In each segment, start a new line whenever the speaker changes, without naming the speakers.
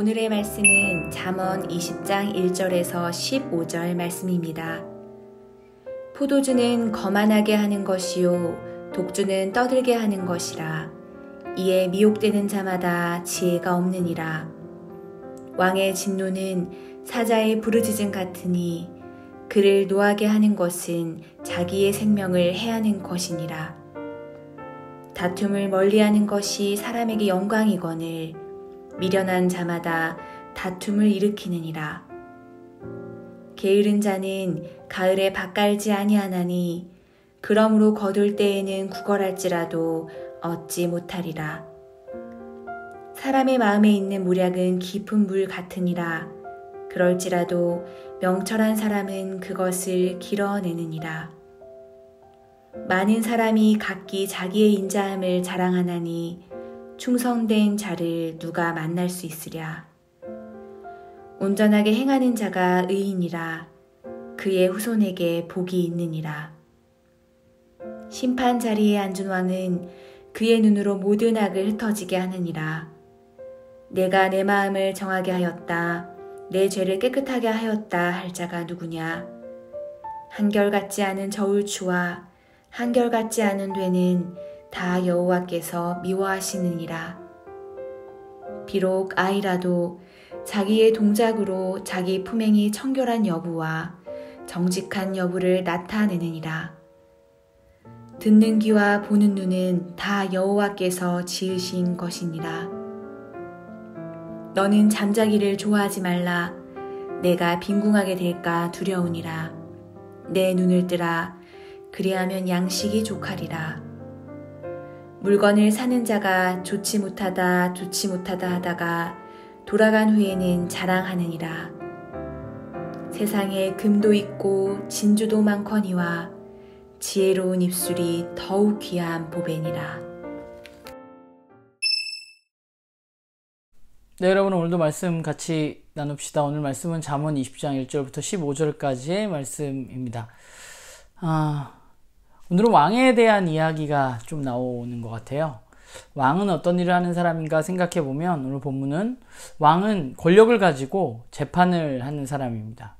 오늘의 말씀은 잠언 20장 1절에서 15절 말씀입니다. 포도주는 거만하게 하는 것이요 독주는 떠들게 하는 것이라. 이에 미혹되는 자마다 지혜가 없느니라. 왕의 진노는 사자의 부르짖음 같으니 그를 노하게 하는 것은 자기의 생명을 해하는 것이니라. 다툼을 멀리하는 것이 사람에게 영광이거늘 미련한 자마다 다툼을 일으키느니라. 게으른 자는 가을에 밭 갈지 아니하나니 그러므로 거둘 때에는 구걸할지라도 얻지 못하리라. 사람의 마음에 있는 모략은 깊은 물 같으니라. 그럴지라도 명철한 사람은 그것을 길어내느니라. 많은 사람이 각기 자기의 인자함을 자랑하나니 충성된 자를 누가 만날 수 있으랴. 온전하게 행하는 자가 의인이라. 그의 후손에게 복이 있느니라. 심판 자리에 앉은 왕은 그의 눈으로 모든 악을 흩어지게 하느니라. 내가 내 마음을 정하게 하였다. 내 죄를 깨끗하게 하였다 할 자가 누구냐. 한결같지 않은 저울추와 한결같지 않은 되는 다 여호와께서 미워하시느니라. 비록 아이라도 자기의 동작으로 자기 품행이 청결한 여부와 정직한 여부를 나타내느니라. 듣는 귀와 보는 눈은 다 여호와께서 지으신 것이니라. 너는 잠자기를 좋아하지 말라. 내가 빈궁하게 될까 두려우니라. 내 눈을 뜨라. 그리하면 양식이 족하리라. 물건을 사는 자가 좋지 못하다 하다가 돌아간 후에는 자랑하느니라. 세상에 금도 있고 진주도 많거니와 지혜로운 입술이 더욱 귀한 보배니라.
네, 여러분 오늘도 말씀 같이 나눕시다. 오늘 말씀은 잠언 20장 1절부터 15절까지의 말씀입니다. 오늘은 왕에 대한 이야기가 좀 나오는 것 같아요. 왕은 어떤 일을 하는 사람인가 생각해 보면 오늘 본문은 왕은 권력을 가지고 재판을 하는 사람입니다.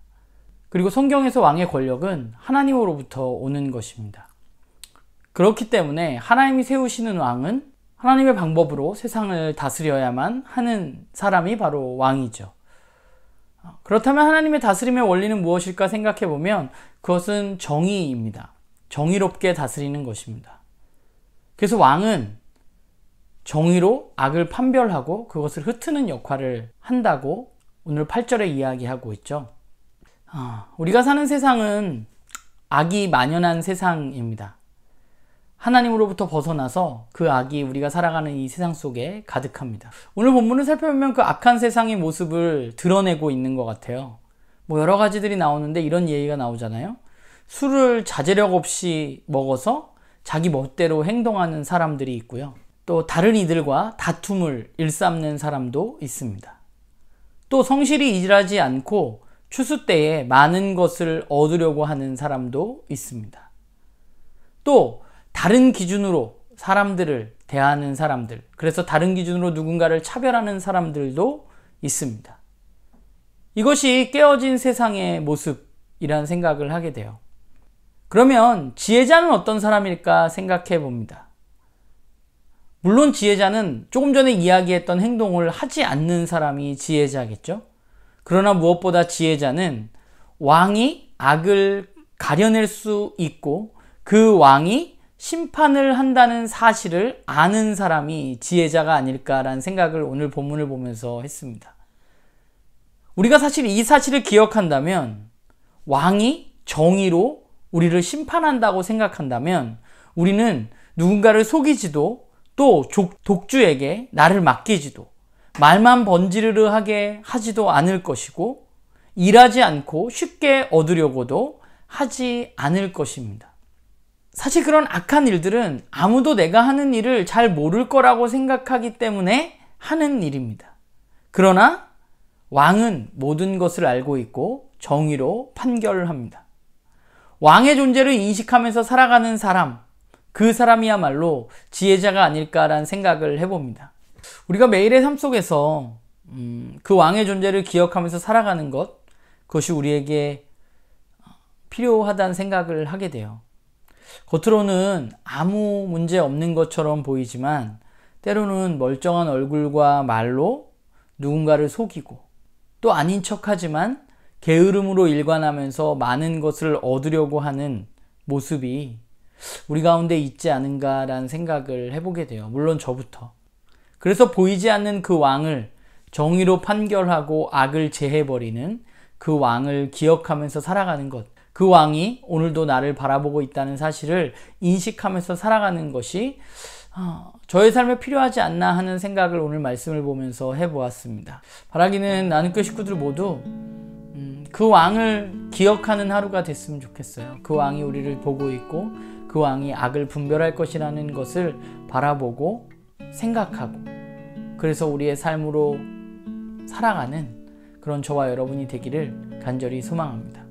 그리고 성경에서 왕의 권력은 하나님으로부터 오는 것입니다. 그렇기 때문에 하나님이 세우시는 왕은 하나님의 방법으로 세상을 다스려야만 하는 사람이 바로 왕이죠. 그렇다면 하나님의 다스림의 원리는 무엇일까 생각해 보면 그것은 정의입니다. 정의롭게 다스리는 것입니다. 그래서 왕은 정의로 악을 판별하고 그것을 흩트는 역할을 한다고 오늘 8절에 이야기하고 있죠. 우리가 사는 세상은 악이 만연한 세상입니다. 하나님으로부터 벗어나서 그 악이 우리가 살아가는 이 세상 속에 가득합니다. 오늘 본문을 살펴보면 그 악한 세상의 모습을 드러내고 있는 것 같아요. 여러 가지들이 나오는데 이런 얘기가 나오잖아요. 술을 자제력 없이 먹어서 자기 멋대로 행동하는 사람들이 있고요. 또 다른 이들과 다툼을 일삼는 사람도 있습니다. 또 성실히 일하지 않고 추수 때에 많은 것을 얻으려고 하는 사람도 있습니다. 또 다른 기준으로 사람들을 대하는 사람들, 그래서 다른 기준으로 누군가를 차별하는 사람들도 있습니다. 이것이 깨어진 세상의 모습이라는 생각을 하게 돼요. 그러면 지혜자는 어떤 사람일까 생각해 봅니다. 물론 지혜자는 조금 전에 이야기했던 행동을 하지 않는 사람이 지혜자겠죠. 그러나 무엇보다 지혜자는 왕이 악을 가려낼 수 있고 그 왕이 심판을 한다는 사실을 아는 사람이 지혜자가 아닐까라는 생각을 오늘 본문을 보면서 했습니다. 우리가 사실 이 사실을 기억한다면, 왕이 정의로 우리를 심판한다고 생각한다면 우리는 누군가를 속이지도 또 독주에게 나를 맡기지도 말만 번지르르하게 하지도 않을 것이고 일하지 않고 쉽게 얻으려고도 하지 않을 것입니다. 사실 그런 악한 일들은 아무도 내가 하는 일을 잘 모를 거라고 생각하기 때문에 하는 일입니다. 그러나 왕은 모든 것을 알고 있고 정의로 판결합니다. 왕의 존재를 인식하면서 살아가는 사람, 그 사람이야말로 지혜자가 아닐까라는 생각을 해봅니다. 우리가 매일의 삶 속에서 그 왕의 존재를 기억하면서 살아가는 것, 그것이 우리에게 필요하다는 생각을 하게 돼요. 겉으로는 아무 문제 없는 것처럼 보이지만 때로는 멀쩡한 얼굴과 말로 누군가를 속이고 또 아닌 척하지만 게으름으로 일관하면서 많은 것을 얻으려고 하는 모습이 우리 가운데 있지 않은가라는 생각을 해보게 돼요. 물론 저부터. 그래서 보이지 않는 그 왕을 정의로 판결하고 악을 제해버리는 그 왕을 기억하면서 살아가는 것, 그 왕이 오늘도 나를 바라보고 있다는 사실을 인식하면서 살아가는 것이 저의 삶에 필요하지 않나 하는 생각을 오늘 말씀을 보면서 해보았습니다. 바라기는 나눔교회 식구들 모두 그 왕을 기억하는 하루가 됐으면 좋겠어요. 그 왕이 우리를 보고 있고 그 왕이 악을 분별할 것이라는 것을 바라보고 생각하고 그래서 우리의 삶으로 살아가는 그런 저와 여러분이 되기를 간절히 소망합니다.